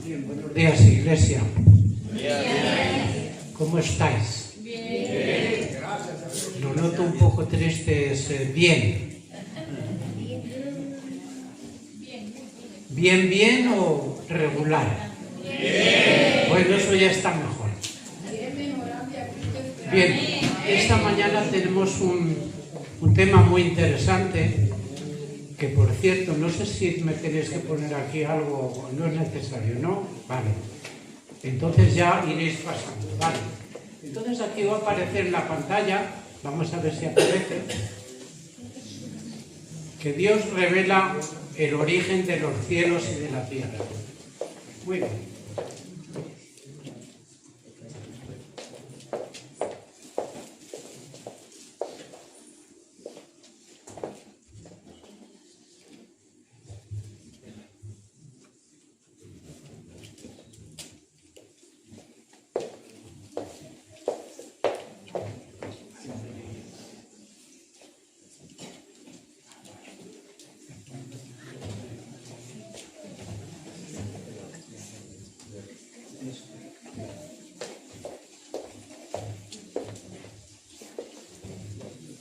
Bien, buenos días, Iglesia. Bien. ¿Cómo estáis? Bien. Lo noto un poco triste, bien. ¿Bien o regular? Bien. Bueno, eso ya está mejor. Bien, esta mañana tenemos un tema muy interesante, que por cierto, no sé si me tenéis que poner aquí algo, no es necesario, ¿no? Vale. Entonces ya iréis pasando, ¿vale? Entonces aquí va a aparecer en la pantalla, vamos a ver si aparece, que Dios revela el origen de los cielos y de la tierra. Muy bien.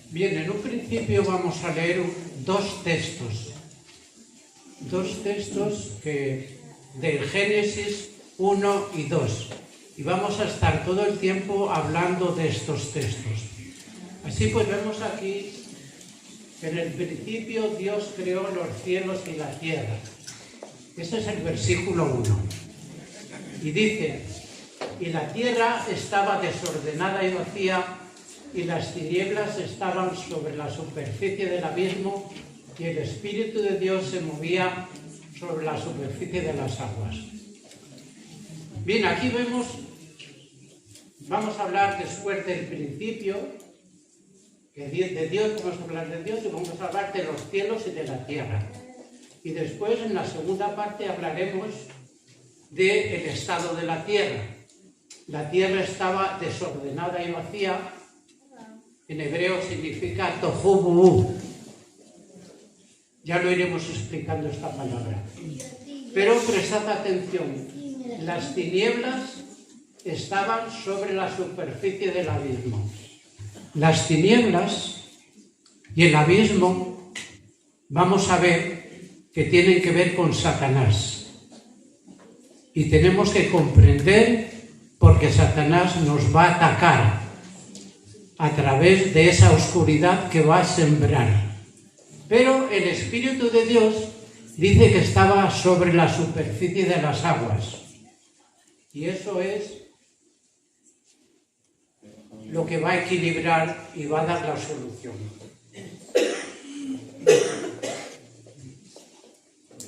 Bien, en un principio vamos a leer dos textos del Génesis 1 y 2, y vamos a estar todo el tiempo hablando de estos textos. Así pues vemos aquí que en el principio Dios creó los cielos y la tierra. Ese es el versículo 1. Y dice, y la tierra estaba desordenada y vacía, y las tinieblas estaban sobre la superficie del abismo, y el Espíritu de Dios se movía sobre la superficie de las aguas. Bien, aquí vamos a hablar después del principio, que de Dios, vamos a hablar de Dios, y vamos a hablar de los cielos y de la tierra. Y después, en la segunda parte, hablaremos del estado de la tierra. La tierra estaba desordenada y vacía. En hebreo significa tohu bohu. Ya lo iremos explicando esta palabra. Pero prestad atención, las tinieblas estaban sobre la superficie del abismo. Las tinieblas y el abismo, vamos a ver que tienen que ver con Satanás. Y tenemos que comprender porque Satanás nos va a atacar a través de esa oscuridad que va a sembrar. Pero el Espíritu de Dios dice que estaba sobre la superficie de las aguas. Y eso es lo que va a equilibrar y va a dar la solución.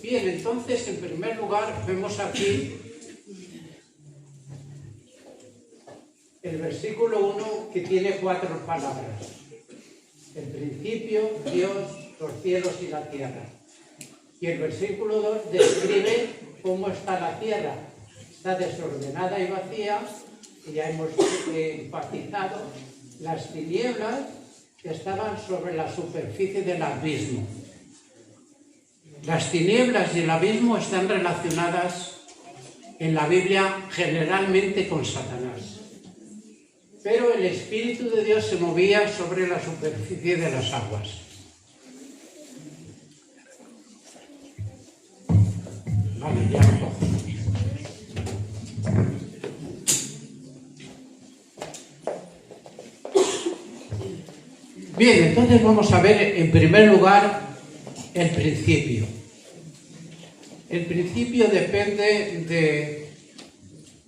Bien, entonces, en primer lugar, vemos aquí el versículo 1, que tiene 4 palabras. El principio, Dios, los cielos y la tierra. Y el versículo 2 describe cómo está la tierra. Está desordenada y vacía, y ya hemos enfatizado, las tinieblas estaban sobre la superficie del abismo. Las tinieblas y el abismo están relacionadas en la Biblia generalmente con Satanás. Pero el Espíritu de Dios se movía sobre la superficie de las aguas. Vale, ya lo cojo. Bien, entonces vamos a ver en primer lugar el principio. El principio depende de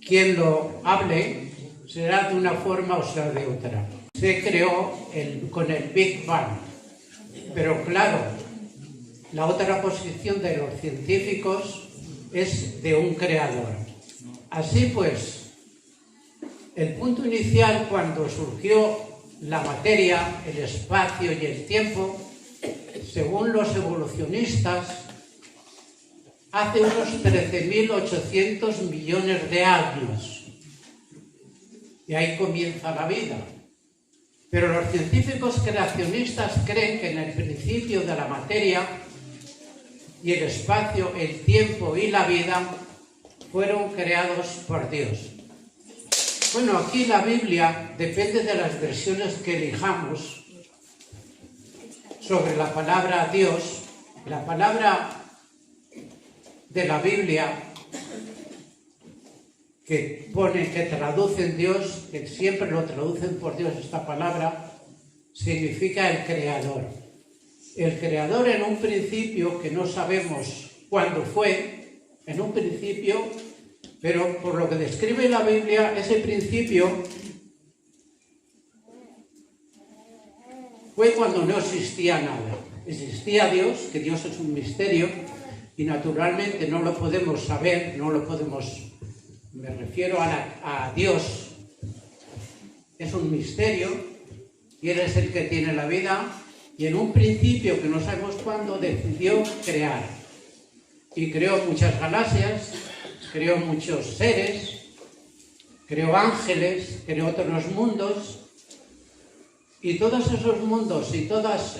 quien lo hable. Será de una forma o será de otra. Se creó con el Big Bang, pero claro, la otra posición de los científicos es de un creador. Así pues, el punto inicial cuando surgió la materia, el espacio y el tiempo, según los evolucionistas, hace unos 13.800 millones de años. Y ahí comienza la vida. Pero los científicos creacionistas creen que en el principio de la materia y el espacio, el tiempo y la vida fueron creados por Dios. Bueno, aquí la Biblia depende de las versiones que elijamos sobre la palabra Dios. La palabra de la Biblia que traducen Dios, que siempre lo traducen por Dios, esta palabra significa el creador. El creador en un principio que no sabemos cuándo fue, en un principio, pero por lo que describe la Biblia, ese principio fue cuando no existía nada. Existía Dios, que Dios es un misterio, y naturalmente no lo podemos saber, me refiero a Dios, es un misterio, y Él es el que tiene la vida, y en un principio, que no sabemos cuándo, decidió crear. Y creó muchas galaxias, creó muchos seres, creó ángeles, creó otros mundos, y todos esos mundos y todas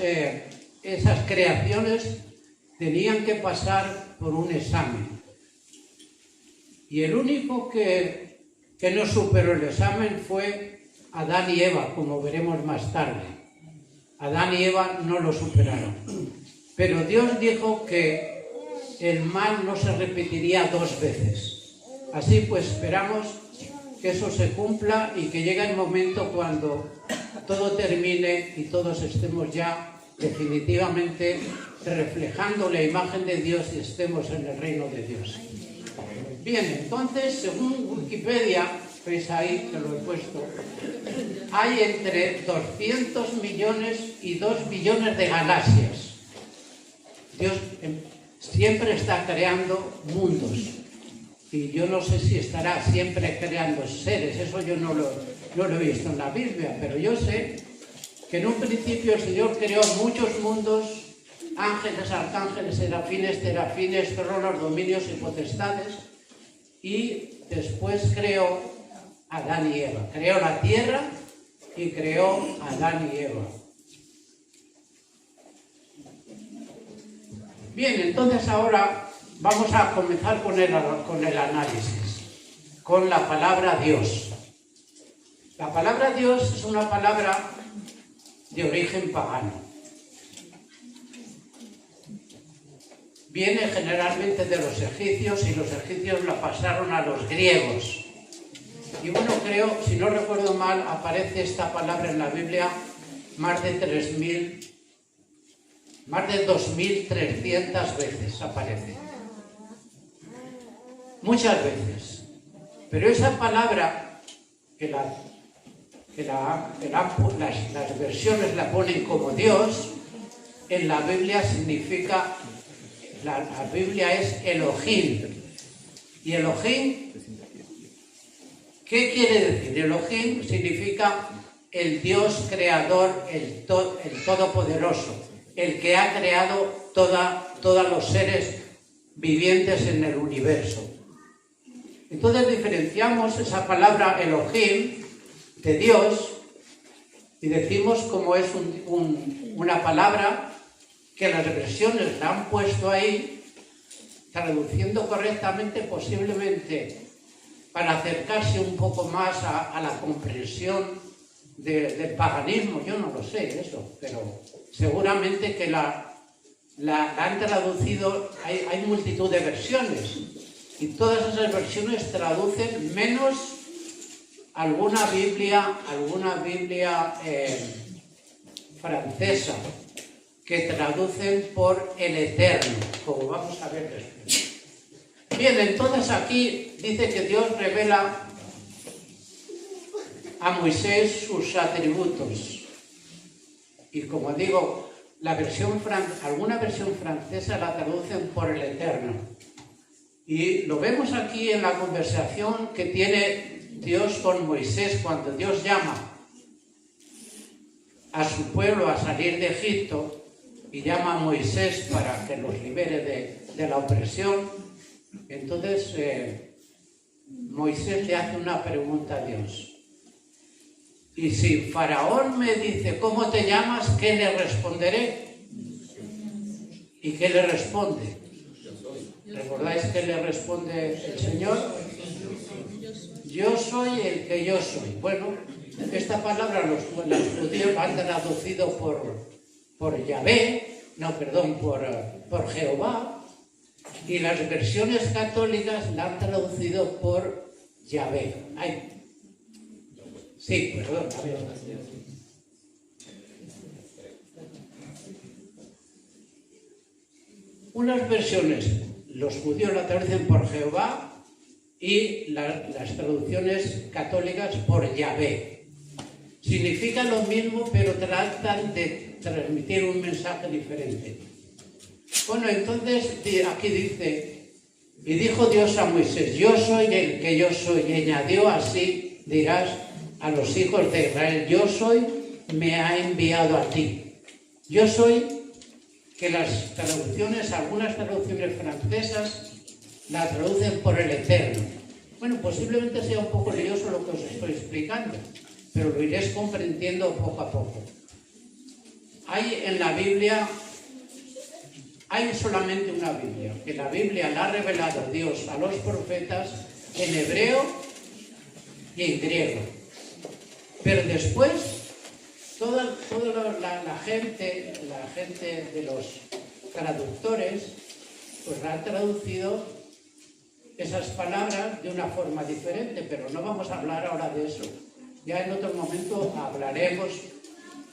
esas creaciones tenían que pasar por un examen. Y el único que no superó el examen fue Adán y Eva, como veremos más tarde. Adán y Eva no lo superaron. Pero Dios dijo que el mal no se repetiría 2 veces. Así pues esperamos que eso se cumpla y que llegue el momento cuando todo termine y todos estemos ya definitivamente reflejando la imagen de Dios y estemos en el reino de Dios. Bien, entonces, según Wikipedia, veis ahí que lo he puesto, hay entre 200 millones y 2 billones de galaxias. Dios siempre está creando mundos. Y yo no sé si estará siempre creando seres, eso yo no lo he visto en la Biblia, pero yo sé que en un principio el Señor creó muchos mundos, ángeles, arcángeles, serafines, tronos, dominios y potestades, y después creó a Adán y Eva. Creó la tierra y creó a Adán y Eva. Bien, entonces ahora vamos a comenzar con el análisis, con la palabra Dios. La palabra Dios es una palabra de origen pagano. Viene generalmente de los egipcios y los egipcios la pasaron a los griegos. Y bueno, creo, si no recuerdo mal, aparece esta palabra en la Biblia más de 2.300 veces aparece. Muchas veces. Pero esa palabra las versiones la ponen como Dios, en la Biblia significa, la Biblia es Elohim. Y Elohim, ¿qué quiere decir? Elohim significa el Dios creador, el todopoderoso, el que ha creado todos los seres vivientes en el universo. Entonces diferenciamos esa palabra Elohim de Dios y decimos como es una palabra que las versiones la han puesto ahí, traduciendo correctamente posiblemente para acercarse un poco más a la comprensión del paganismo. Yo no lo sé eso, pero seguramente que la han traducido, hay multitud de versiones y todas esas versiones traducen menos alguna Biblia francesa que traducen por el Eterno, como vamos a ver después. Bien, entonces aquí dice que Dios revela a Moisés sus atributos. Y como digo, alguna versión francesa la traducen por el Eterno. Y lo vemos aquí en la conversación que tiene Dios con Moisés cuando Dios llama a su pueblo a salir de Egipto y llama a Moisés para que los libere de la opresión. Entonces Moisés le hace una pregunta a Dios. Y si Faraón me dice, ¿cómo te llamas?, ¿qué le responderé? ¿Y qué le responde? ¿Recordáis que le responde el Señor? Yo soy el que yo soy. Bueno, esta palabra los judíos la han traducido por Yahvé, no, perdón, por Jehová, y las versiones católicas la han traducido por Yahvé. Ay. Sí, perdón. Unas versiones, los judíos la traducen por Jehová y las traducciones católicas por Yahvé. Significa lo mismo, pero tratan de transmitir un mensaje diferente. Bueno, entonces aquí dice, y dijo Dios a Moisés, yo soy el que yo soy, y añadió así, dirás a los hijos de Israel, yo soy, me ha enviado a ti. Yo soy, que las traducciones, algunas traducciones francesas, la traducen por el Eterno. Bueno, posiblemente sea un poco lioso lo que os estoy explicando, pero lo iréis comprendiendo poco a poco. Hay en la Biblia, hay solamente una Biblia, que la Biblia la ha revelado Dios a los profetas en hebreo y en griego. Pero después, toda la gente de los traductores, pues han traducido esas palabras de una forma diferente, pero no vamos a hablar ahora de eso. Ya en otro momento hablaremos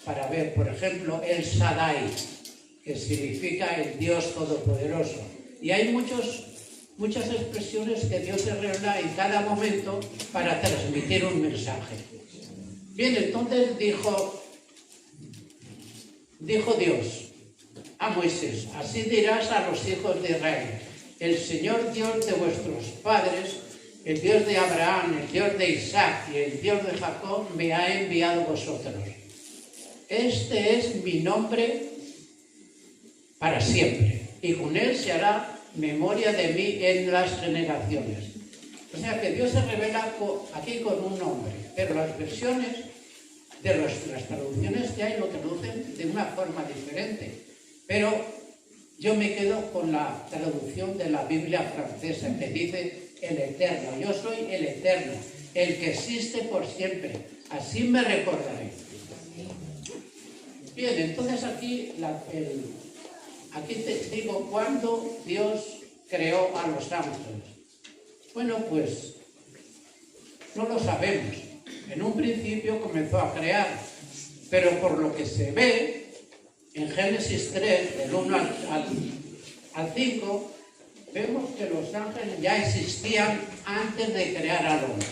para ver, por ejemplo, el Shaddai, que significa el Dios Todopoderoso. Y hay muchas expresiones que Dios se revela en cada momento para transmitir un mensaje. Bien, entonces dijo Dios a Moisés, así dirás a los hijos de Israel, el Señor Dios de vuestros padres, el Dios de Abraham, el Dios de Isaac y el Dios de Jacob me ha enviado a vosotros. Este es mi nombre para siempre, y con él se hará memoria de mí en las generaciones. O sea que Dios se revela aquí con un nombre, pero las versiones de las traducciones que hay lo traducen de una forma diferente. Pero yo me quedo con la traducción de la Biblia francesa que dice el Eterno. Yo soy el Eterno, el que existe por siempre. Así me recordaré. Bien, entonces aquí te digo cuándo Dios creó a los ángeles. Bueno, pues no lo sabemos. En un principio comenzó a crear, pero por lo que se ve en Génesis 3, del 1 al 5, vemos que los ángeles ya existían antes de crear al hombre.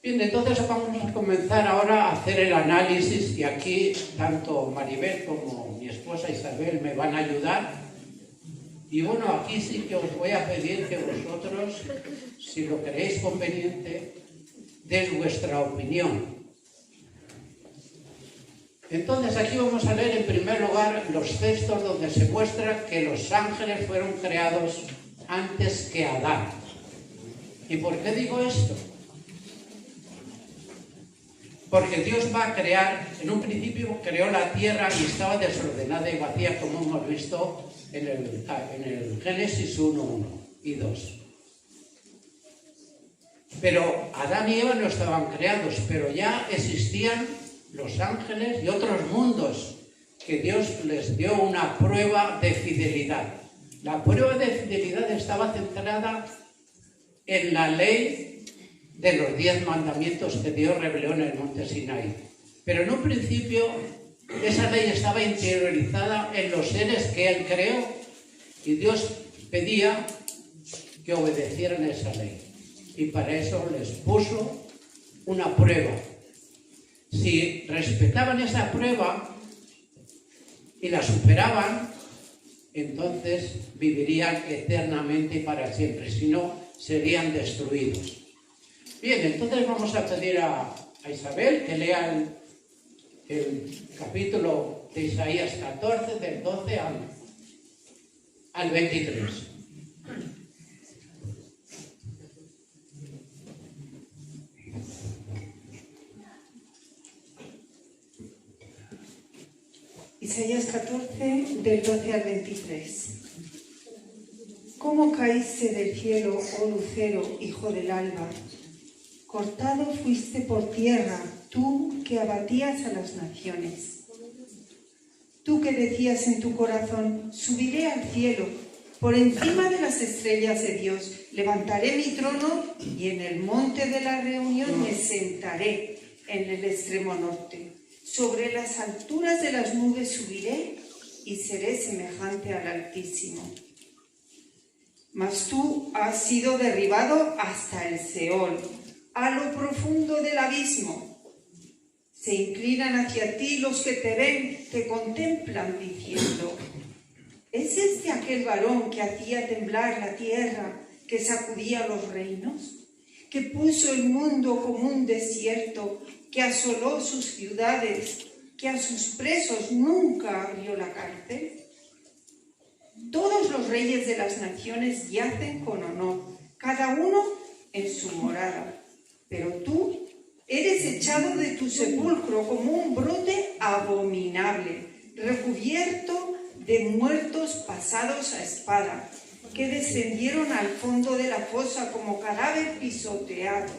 Bien, entonces vamos a comenzar ahora a hacer el análisis, y aquí tanto Maribel como mi esposa Isabel me van a ayudar. Y bueno, aquí sí que os voy a pedir que vosotros, si lo creéis conveniente, deis vuestra opinión. Entonces aquí vamos a leer en primer lugar los textos donde se muestra que los ángeles fueron creados antes que Adán. ¿Y por qué digo esto? Porque Dios va a crear, en un principio creó la tierra y estaba desordenada y vacía, como hemos visto en el Génesis 1, 1 y 2. Pero Adán y Eva no estaban creados, pero ya existían los ángeles y otros mundos que Dios les dio una prueba de fidelidad. La prueba de fidelidad estaba centrada en la ley de los 10 mandamientos que Dios reveló en el monte Sinaí. Pero en un principio esa ley estaba interiorizada en los seres que Él creó y Dios pedía que obedecieran esa ley. Y para eso les puso una prueba. Si respetaban esa prueba y la superaban, entonces vivirían eternamente y para siempre. Si no, serían destruidos. Bien, entonces vamos a pedir a Isabel que lea el capítulo de Isaías 14, del 12 al 23. Isaías 14, del 12 al 23. ¿Cómo caíste del cielo, oh lucero, hijo del alba? Cortado fuiste por tierra, tú que abatías a las naciones. Tú que decías en tu corazón, subiré al cielo, por encima de las estrellas de Dios, levantaré mi trono y en el monte de la reunión me sentaré en el extremo norte. Sobre las alturas de las nubes subiré y seré semejante al Altísimo. Mas tú has sido derribado hasta el Seol, a lo profundo del abismo. Se inclinan hacia ti los que te ven, te contemplan diciendo: ¿es este aquel varón que hacía temblar la tierra, que sacudía los reinos? Que puso el mundo como un desierto, que asoló sus ciudades, que a sus presos nunca abrió la cárcel. Todos los reyes de las naciones yacen con honor, cada uno en su morada. Pero tú eres echado de tu sepulcro como un brote abominable, recubierto de muertos pasados a espada, que descendieron al fondo de la fosa como cadáver pisoteado.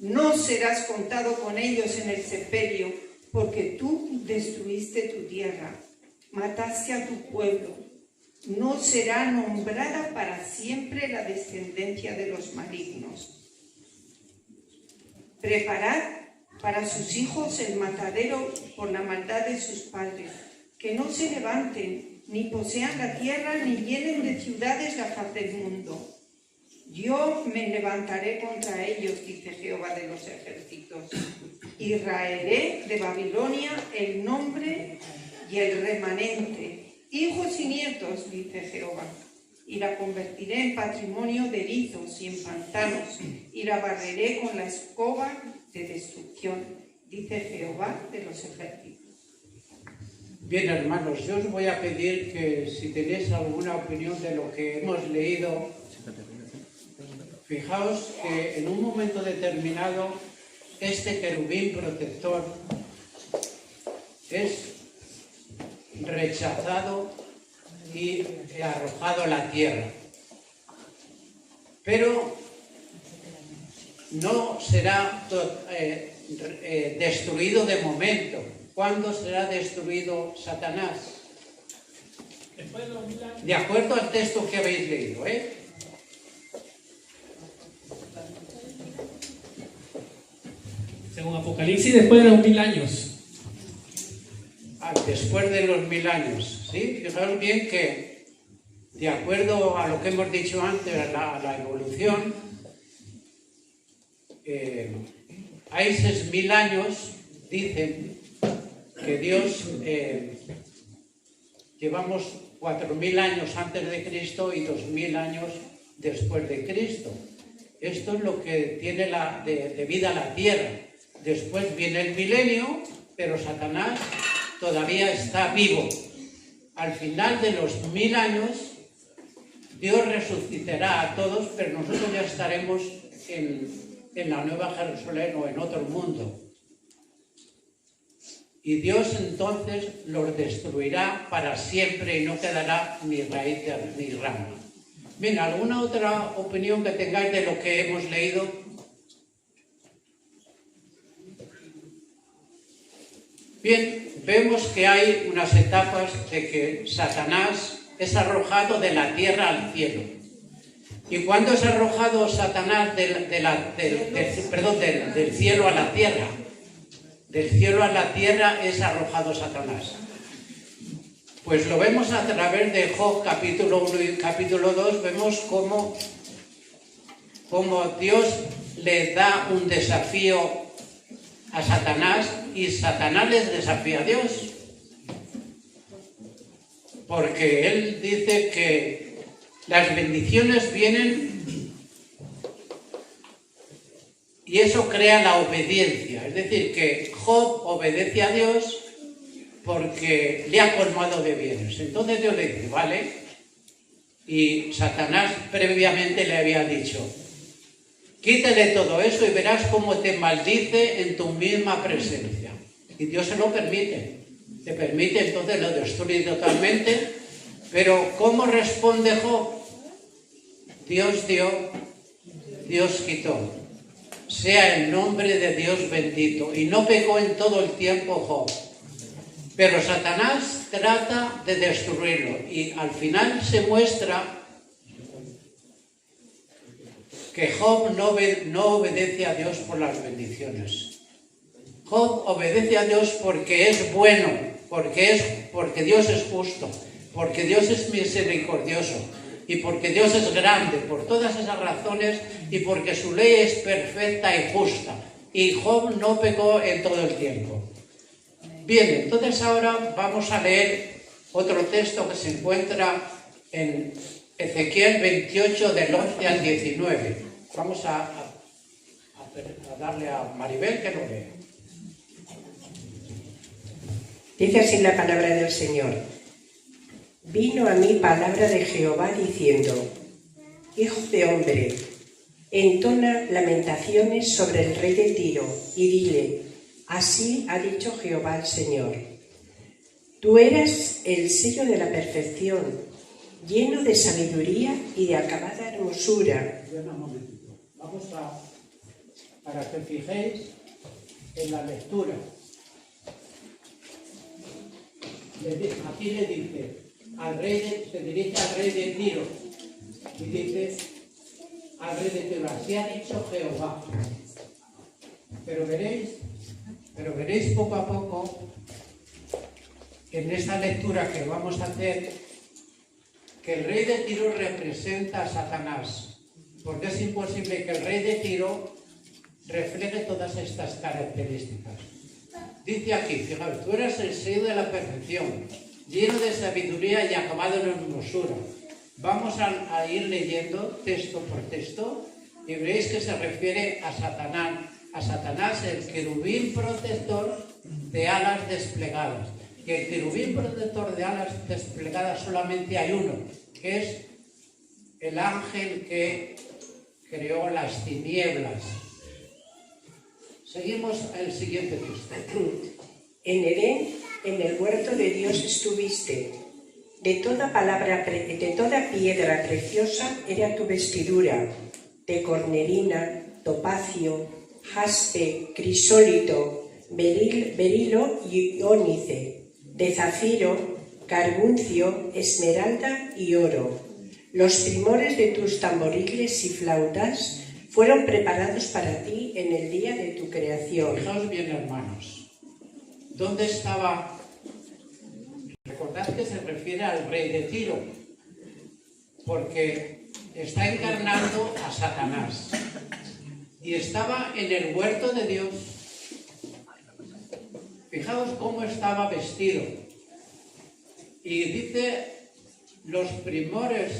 No serás contado con ellos en el sepelio, porque tú destruiste tu tierra, mataste a tu pueblo. No será nombrada para siempre la descendencia de los malignos. Preparad para sus hijos el matadero por la maldad de sus padres, que no se levanten, ni posean la tierra, ni llenen de ciudades la faz del mundo. Yo me levantaré contra ellos, dice Jehová de los ejércitos, y raeré de Babilonia el nombre y el remanente, hijos y nietos, dice Jehová, y la convertiré en patrimonio de erizos y en pantanos, y la barreré con la escoba de destrucción, dice Jehová de los ejércitos. Bien, hermanos, yo os voy a pedir que si tenéis alguna opinión de lo que hemos leído, fijaos que en un momento determinado este querubín protector es rechazado y arrojado a la tierra. Pero no será destruido de momento. ¿Cuándo será destruido Satanás? De acuerdo al texto que habéis leído, Según Apocalipsis, después de los 1000 años. Después de los 1000 años, ¿sí? Fijaos bien que, de acuerdo a lo que hemos dicho antes, a la evolución, hay 6000 años, dicen, que Dios, llevamos 4000 años antes de Cristo y 2000 años después de Cristo. Esto es lo que tiene de vida la tierra. Después viene el milenio, pero Satanás todavía está vivo. Al final de los 1000 años, Dios resucitará a todos, pero nosotros ya estaremos en la Nueva Jerusalén o en otro mundo. Y Dios entonces los destruirá para siempre y no quedará ni raíz ni rama. Bien, ¿alguna otra opinión que tengáis de lo que hemos leído? Bien, vemos que hay unas etapas de que Satanás es arrojado de la tierra al cielo. ¿Y cuándo es arrojado Satanás del cielo a la tierra? Del cielo a la tierra es arrojado Satanás. Pues lo vemos a través de Job capítulo 1 y capítulo 2, vemos cómo Dios le da un desafío a Satanás y Satanás les desafía a Dios. Porque él dice que las bendiciones vienen y eso crea la obediencia. Es decir, que Job obedece a Dios porque le ha colmado de bienes. Entonces Dios le dice, vale. Y Satanás previamente le había dicho, quítale todo eso y verás cómo te maldice en tu misma presencia. Y Dios se lo permite. te permite, entonces lo destruye totalmente. Pero ¿cómo responde Job? Dios dio, Dios quitó. Sea el nombre de Dios bendito. Y no pecó en todo el tiempo Job. Pero Satanás trata de destruirlo. Y al final se muestra que Job no obedece a Dios por las bendiciones. Job obedece a Dios porque es bueno, porque Dios es justo, porque Dios es misericordioso y porque Dios es grande, por todas esas razones y porque su ley es perfecta y justa. Y Job no pecó en todo el tiempo. Bien, entonces ahora vamos a leer otro texto que se encuentra en Ezequiel 28 del 11 al 19. Vamos a darle a Maribel que lo lea. Dice así la palabra del Señor. Vino a mí palabra de Jehová diciendo: Hijo de hombre, entona lamentaciones sobre el rey de Tiro y dile: así ha dicho Jehová el Señor. Tú eras el sello de la perfección, lleno de sabiduría y de acabada hermosura. Un momentito. Vamos para que fijéis en la lectura. Aquí le dice, se dirige al rey de Tiro y dice al rey de Tiro: así ha dicho Jehová. Pero veréis poco a poco en esta lectura que vamos a hacer que el rey de Tiro representa a Satanás, porque es imposible que el rey de Tiro refleje todas estas características. Dice aquí, fijaos, tú eres el sello de la perfección, lleno de sabiduría y acabado en hermosura. Vamos a ir leyendo texto por texto y veréis que se refiere a Satanás, el querubín protector de alas desplegadas. Y el querubín protector de alas desplegadas solamente hay uno, que es el ángel que creó las tinieblas. Seguimos el siguiente texto. En Edén, en el huerto de Dios estuviste. De toda piedra preciosa era tu vestidura, de cornelina, topacio, jaspe, crisólito, berilo y ónice, de zafiro, carbuncio, esmeralda y oro. Los primores de tus tamboriles y flautas fueron preparados para ti en el día de tu creación. Fijaos bien, hermanos. ¿Dónde estaba? Recordad que se refiere al rey de Tiro, porque está encarnando a Satanás. Y estaba en el huerto de Dios. Fijaos cómo estaba vestido. Y dice: los primores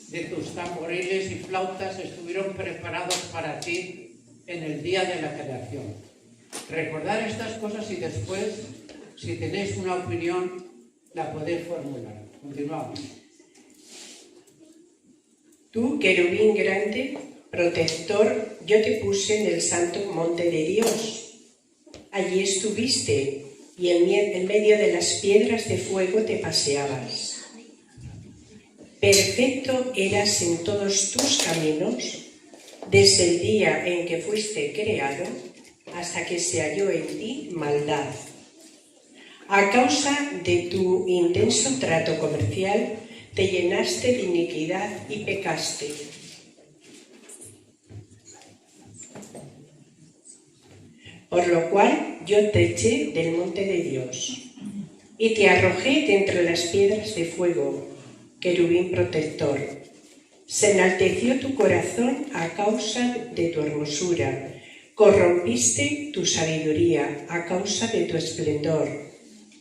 de tus tamboriles y flautas estuvieron preparados para ti en el día de la creación. Recordad estas cosas y después, si tenéis una opinión, la podéis formular. Continuamos. Tú, querubín grande, protector, yo te puse en el santo monte de Dios. Allí estuviste y en medio de las piedras de fuego te paseabas. Perfecto eras en todos tus caminos, desde el día en que fuiste creado hasta que se halló en ti maldad. A causa de tu intenso trato comercial, te llenaste de iniquidad y pecaste. Por lo cual yo te eché del monte de Dios y te arrojé de entre las piedras de fuego, querubín protector. Se enalteció tu corazón a causa de tu hermosura, corrompiste tu sabiduría a causa de tu esplendor.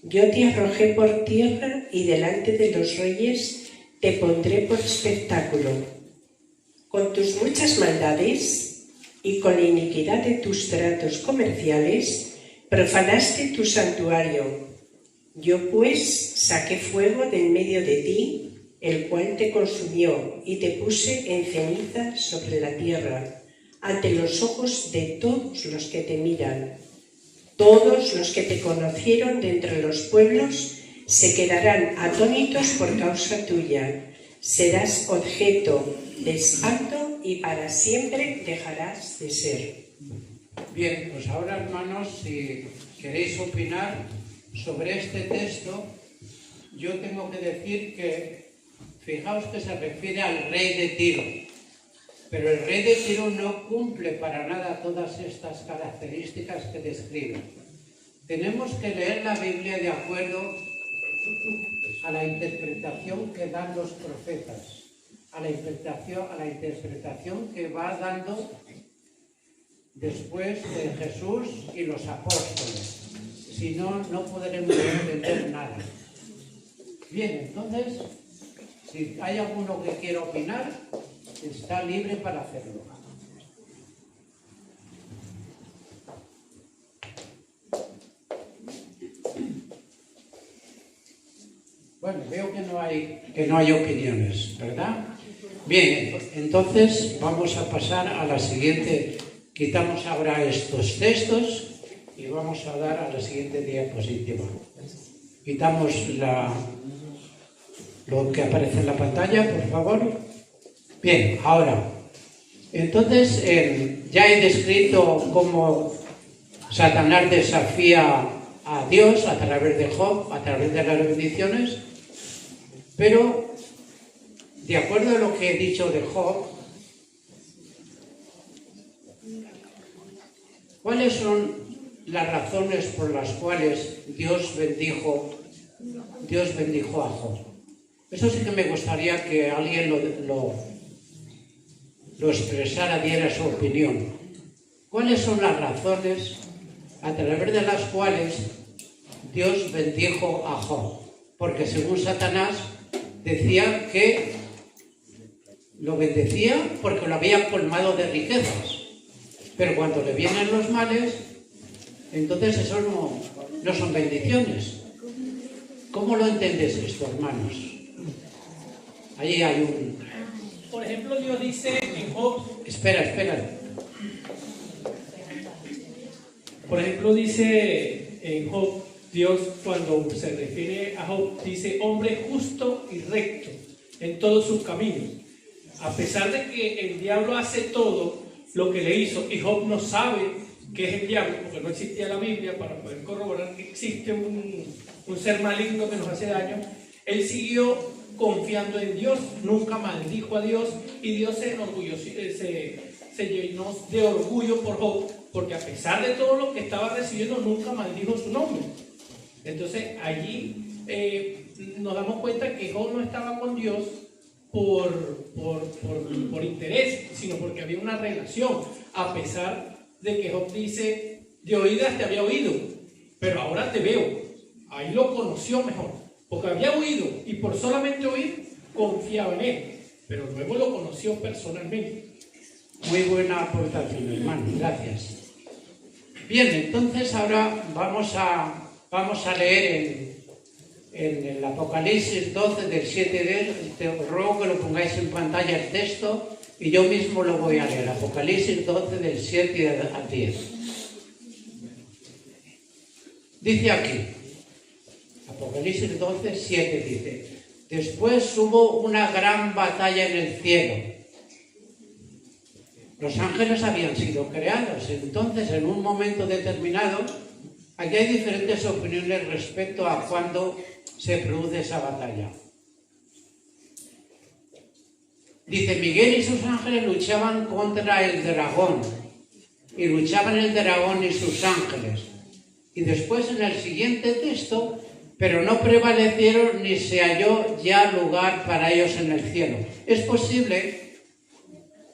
Yo te arrojé por tierra y delante de los reyes te pondré por espectáculo. Con tus muchas maldades y con la iniquidad de tus tratos comerciales, profanaste tu santuario. Yo pues saqué fuego de en medio de ti, el cual te consumió, y te puse en ceniza sobre la tierra, ante los ojos de todos los que te miran. Todos los que te conocieron de entre los pueblos se quedarán atónitos por causa tuya. Serás objeto de espanto y para siempre dejarás de ser. Bien, pues ahora, hermanos, si queréis opinar sobre este texto, yo tengo que decir que, fijaos que se refiere al rey de Tiro, pero el rey de Tiro no cumple para nada todas estas características que describe. Tenemos que leer la Biblia de acuerdo a la interpretación que dan los profetas, a la interpretación que va dando después de Jesús y los apóstoles. Si no, no podremos entender nada. Bien, entonces, si hay alguno que quiera opinar, está libre para hacerlo. Bueno, veo que no hay opiniones, ¿verdad? Bien, entonces vamos a pasar a la siguiente. Quitamos ahora estos textos y vamos a dar a la siguiente diapositiva. Quitamos lo que aparece en la pantalla, por favor. Bien, ahora, entonces ya he descrito cómo Satanás desafía a Dios a través de Job, a través de las bendiciones, pero de acuerdo a lo que he dicho de Job, ¿cuáles son las razones por las cuales Dios bendijo a Job? Eso sí que me gustaría que alguien lo expresara, diera su opinión. ¿Cuáles son las razones a través de las cuales Dios bendijo a Job? Porque según Satanás decía que lo bendecía porque lo había colmado de riquezas. Pero cuando le vienen los males, entonces eso no son bendiciones. ¿Cómo lo entendés esto, hermanos? Allí hay un... Por ejemplo, Dios dice en Job... Espera. Por ejemplo, dice en Job, Dios cuando se refiere a Job, dice hombre justo y recto en todos sus caminos. A pesar de que el diablo hace todo lo que le hizo y Job no sabe qué es el diablo, porque no existía la Biblia para poder corroborar que existe un ser maligno que nos hace daño, él siguió confiando en Dios, nunca maldijo a Dios y Dios se llenó de orgullo por Job, porque a pesar de todo lo que estaba recibiendo nunca maldijo su nombre. Entonces allí nos damos cuenta que Job no estaba con Dios por interés, sino porque había una relación, a pesar de que Job dice, de oídas te había oído, pero ahora te veo. Ahí lo conoció mejor, porque había oído y por solamente oír confiaba en él, pero luego lo conoció personalmente. Muy buena aportación, hermano, gracias. Bien, entonces ahora vamos a leer en el Apocalipsis 12 del 7 te ruego que lo pongáis en pantalla el texto y yo mismo lo voy a leer. Apocalipsis 12 del 7 al 10. Dice aquí, Apocalipsis 12, 7 dice: después hubo una gran batalla en el cielo. Los ángeles habían sido creados, entonces en un momento determinado, aquí hay diferentes opiniones respecto a cuándo se produce esa batalla. Dice, Miguel y sus ángeles luchaban contra el dragón, y luchaban el dragón y sus ángeles. Y después en el siguiente texto, pero no prevalecieron ni se halló ya lugar para ellos en el cielo. Es posible,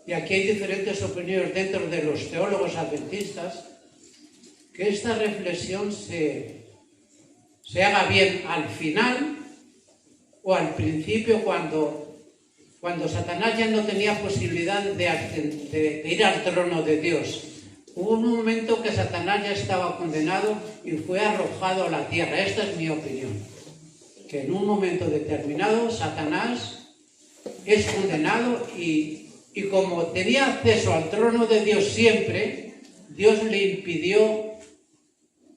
y aquí hay diferentes opiniones dentro de los teólogos adventistas, que esta reflexión se haga bien al final o al principio cuando Satanás ya no tenía posibilidad de ir al trono de Dios. Hubo un momento que Satanás ya estaba condenado y fue arrojado a la tierra. Esta es mi opinión. Que en un momento determinado Satanás es condenado y como tenía acceso al trono de Dios siempre, Dios le impidió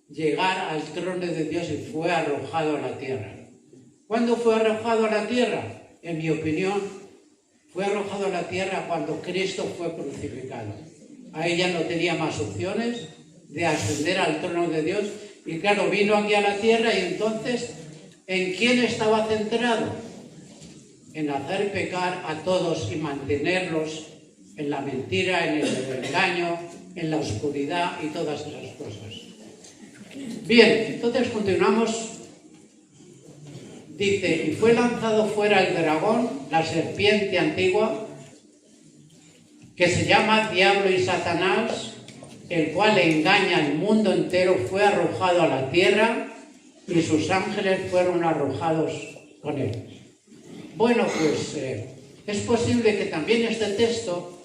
llegar al trono de Dios y fue arrojado a la tierra. ¿Cuándo fue arrojado a la tierra? En mi opinión, fue arrojado a la tierra cuando Cristo fue crucificado. Ahí ya no tenía más opciones de ascender al trono de Dios. Y claro, vino aquí a la tierra y entonces, ¿en quién estaba centrado? En hacer pecar a todos y mantenerlos en la mentira, en el engaño, en la oscuridad y todas esas cosas. Bien, entonces continuamos. Dice, y fue lanzado fuera el dragón, la serpiente antigua, que se llama Diablo y Satanás, el cual engaña al mundo entero, fue arrojado a la tierra y sus ángeles fueron arrojados con él. Bueno, pues es posible que también este texto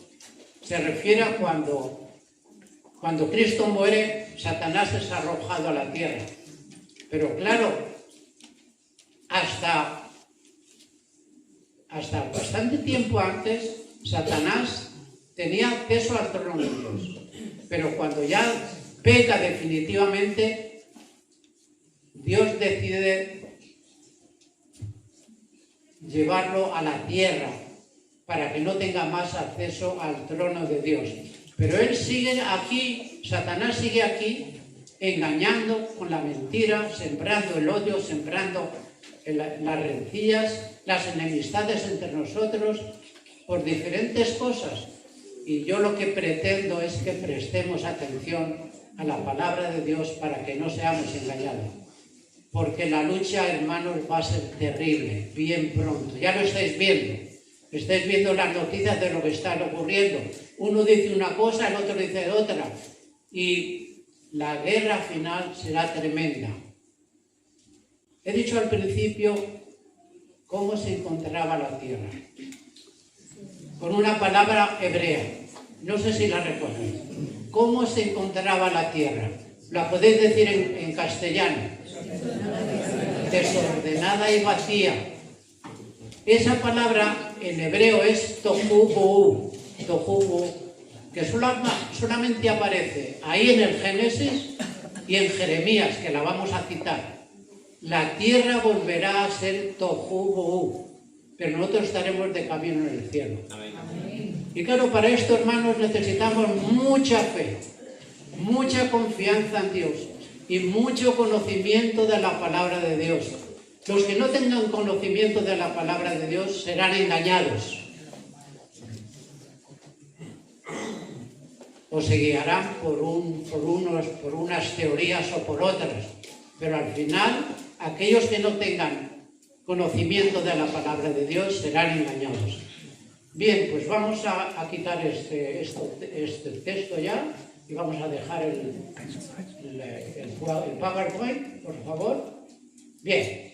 se refiera cuando Cristo muere, Satanás es arrojado a la tierra. Pero claro, hasta bastante tiempo antes, Satanás tenía acceso al trono de Dios. Pero cuando ya peca definitivamente, Dios decide llevarlo a la tierra para que no tenga más acceso al trono de Dios. Pero él sigue aquí, Satanás sigue aquí, engañando con la mentira, sembrando el odio, sembrando las rencillas, las enemistades entre nosotros, por diferentes cosas. Y yo lo que pretendo es que prestemos atención a la palabra de Dios para que no seamos engañados. Porque la lucha, hermanos, va a ser terrible, bien pronto. Ya lo estáis viendo. Estáis viendo las noticias de lo que está ocurriendo. Uno dice una cosa, el otro dice otra. Y la guerra final será tremenda. He dicho al principio cómo se encontraba la tierra. Con una palabra hebrea. No sé si la reconocéis. ¿Cómo se encontraba la tierra? ¿La podéis decir en castellano? Desordenada y vacía. Esa palabra en hebreo es tohu bohu. Tohu bohu, que solamente aparece ahí en el Génesis y en Jeremías, que la vamos a citar. La tierra volverá a ser tohu bohu, pero nosotros estaremos de camino en el cielo. Amén. Y claro, para esto, hermanos, necesitamos mucha fe, mucha confianza en Dios y mucho conocimiento de la palabra de Dios. Los que no tengan conocimiento de la palabra de Dios serán engañados. O se guiarán por unas teorías o por otras. Pero al final, aquellos que no tengan conocimiento de la palabra de Dios serán engañados. Bien, pues vamos a quitar este texto ya y vamos a dejar el PowerPoint, por favor. Bien,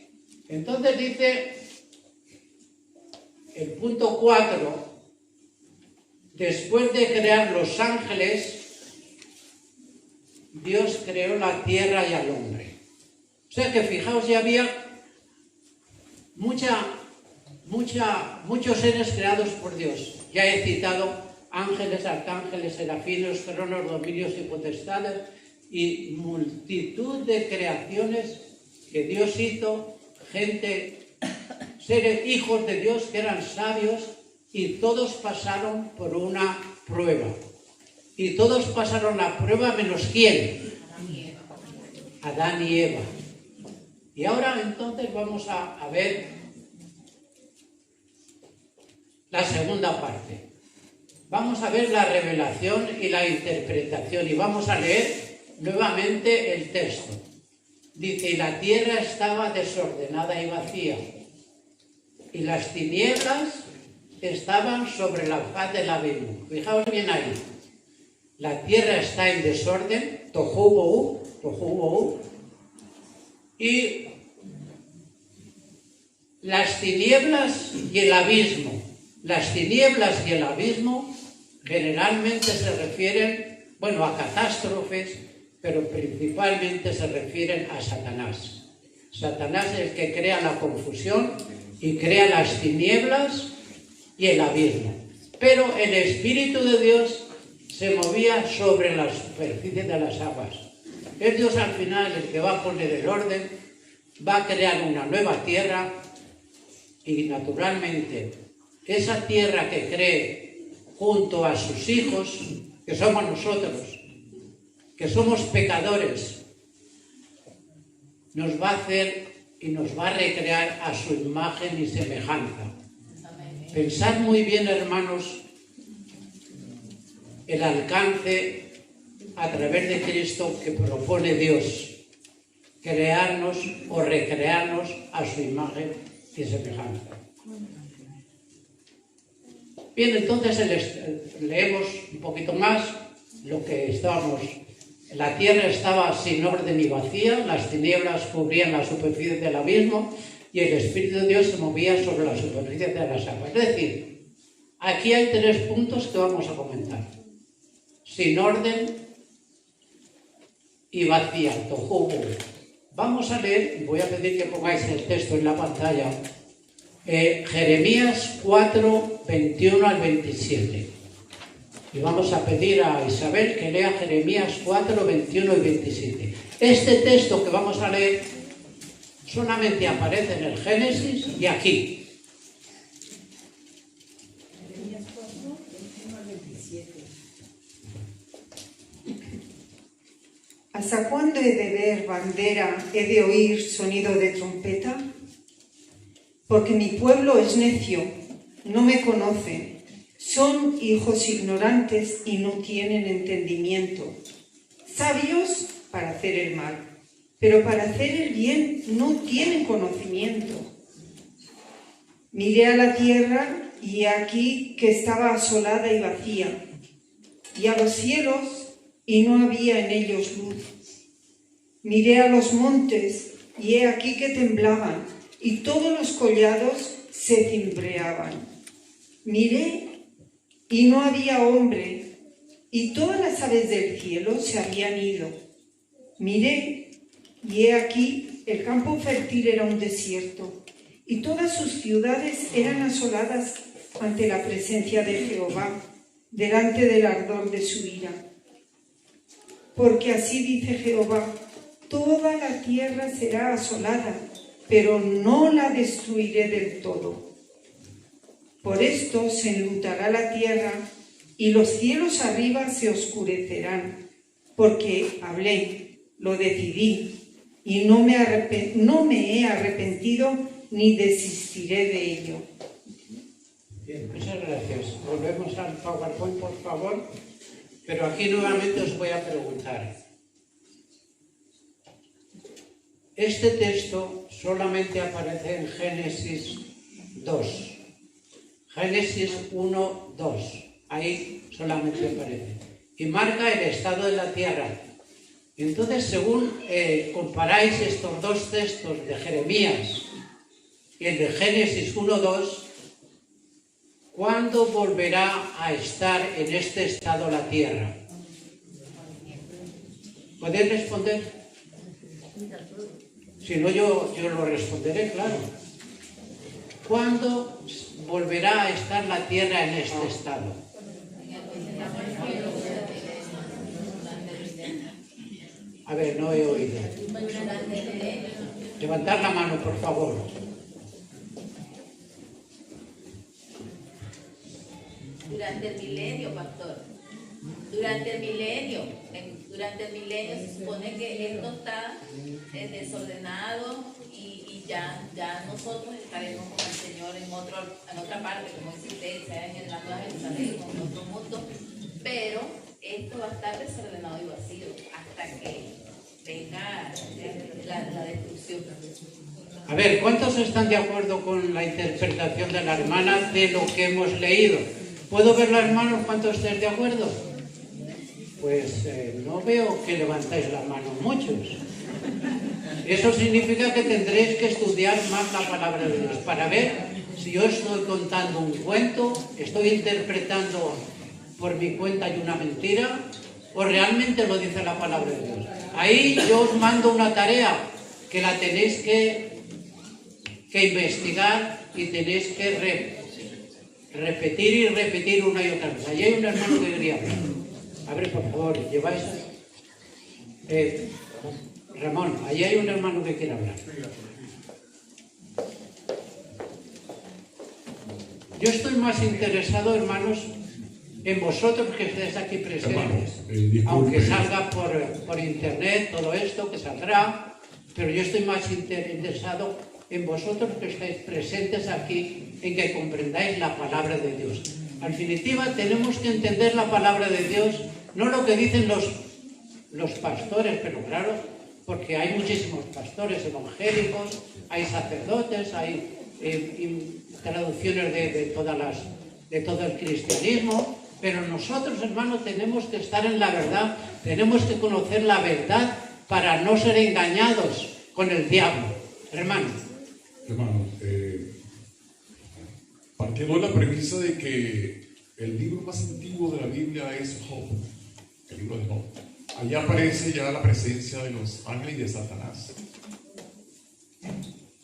entonces dice el punto 4, después de crear los ángeles, Dios creó la tierra y al hombre. O sea que fijaos, ya había muchos seres creados por Dios. Ya he citado ángeles, arcángeles, serafines, tronos, dominios y potestades y multitud de creaciones que Dios hizo, gente, seres, hijos de Dios que eran sabios y todos pasaron por una prueba. Y todos pasaron la prueba menos ¿quién? Adán y Eva. Y ahora entonces vamos a ver la segunda parte. Vamos a ver la revelación y la interpretación y vamos a leer nuevamente el texto. Dice, y la tierra estaba desordenada y vacía, y las tinieblas estaban sobre la faz del abismo. Fijaos bien ahí. La tierra está en desorden, tohu bohu, y las tinieblas y el abismo. Las tinieblas y el abismo generalmente se refieren, bueno, a catástrofes, pero principalmente se refieren a Satanás. Satanás es el que crea la confusión y crea las tinieblas y el abismo. Pero el Espíritu de Dios se movía sobre la superficie de las aguas. Es Dios al final el que va a poner el orden, va a crear una nueva tierra y naturalmente esa tierra que cree junto a sus hijos, que somos nosotros, que somos pecadores, nos va a hacer y nos va a recrear a su imagen y semejanza. Pensad muy bien, hermanos, el alcance a través de Cristo que propone Dios, crearnos o recrearnos a su imagen y semejanza. Bien, entonces leemos un poquito más lo que estábamos. La tierra estaba sin orden y vacía, las tinieblas cubrían la superficie del abismo y el Espíritu de Dios se movía sobre la superficie de las aguas. Es decir, aquí hay 3 puntos que vamos a comentar. Sin orden y vacía, tohu. Vamos a leer, y voy a pedir que pongáis el texto en la pantalla, Jeremías 4, 21 al 27. Y vamos a pedir a Isabel que lea Jeremías 4, 21 y 27. Este texto que vamos a leer solamente aparece en el Génesis y aquí. Jeremías 4, 21 al 27. ¿Hasta cuándo he de ver bandera, he de oír sonido de trompeta? Porque mi pueblo es necio, no me conoce, son hijos ignorantes y no tienen entendimiento, sabios para hacer el mal, pero para hacer el bien no tienen conocimiento. Miré a la tierra y he aquí que estaba asolada y vacía, y a los cielos y no había en ellos luz. Miré a los montes y he aquí que temblaban, y todos los collados se cimbreaban. Miré y no había hombre, y todas las aves del cielo se habían ido. Miré y he aquí el campo fértil era un desierto, y todas sus ciudades eran asoladas ante la presencia de Jehová, delante del ardor de su ira. Porque así dice Jehová: toda la tierra será asolada, pero no la destruiré del todo. Por esto se enlutará la tierra y los cielos arriba se oscurecerán, porque hablé, lo decidí, y no me he arrepentido ni desistiré de ello. Bien, muchas gracias. Volvemos al PowerPoint, por favor. Pero aquí nuevamente os voy a preguntar. Este texto solamente aparece en Génesis 2. Génesis 1, 2. Ahí solamente aparece. Y marca el estado de la tierra. Entonces, según comparáis estos 2 textos de Jeremías y el de Génesis 1, 2, ¿cuándo volverá a estar en este estado la tierra? ¿Podéis responder? Si no, yo lo responderé, claro. ¿Cuándo volverá a estar la tierra en este estado? A ver, no he oído. Levantad la mano, por favor. Durante el milenio, pastor. Durante el milenio se supone que esto está desordenado y ya nosotros estaremos con el Señor en otra parte, como dice usted, sea en la Nueva Jerusalén o en otro mundo, pero esto va a estar desordenado y vacío hasta que venga la destrucción. A ver, ¿cuántos están de acuerdo con la interpretación de la hermana de lo que hemos leído? ¿Puedo ver las manos? ¿Cuántos estáis de acuerdo? Pues no veo que levantáis las manos muchos. Eso significa que tendréis que estudiar más la palabra de Dios para ver si yo estoy contando un cuento, estoy interpretando por mi cuenta y una mentira, o realmente lo dice la palabra de Dios. Ahí yo os mando una tarea que la tenéis que investigar y tenéis que repetir y repetir una y otra vez. Allí hay un hermano que quería hablar. A ver, por favor, lleváis. Ramón, ahí hay un hermano que quiere hablar. Yo estoy más interesado, hermanos, en vosotros que estéis aquí presentes. Aunque salga por internet todo esto, que saldrá, pero yo estoy más interesado en vosotros que estáis presentes aquí, en que comprendáis la palabra de Dios. Al definitiva, tenemos que entender la palabra de Dios, no lo que dicen los pastores, pero claro, porque hay muchísimos pastores evangélicos, hay sacerdotes, hay traducciones de todo el cristianismo, pero nosotros, hermanos, tenemos que estar en la verdad, tenemos que conocer la verdad para no ser engañados con el diablo. Hermano, partiendo de la premisa de que el libro más antiguo de la Biblia es Job, el libro de Job. Allá aparece ya la presencia de los ángeles y de Satanás.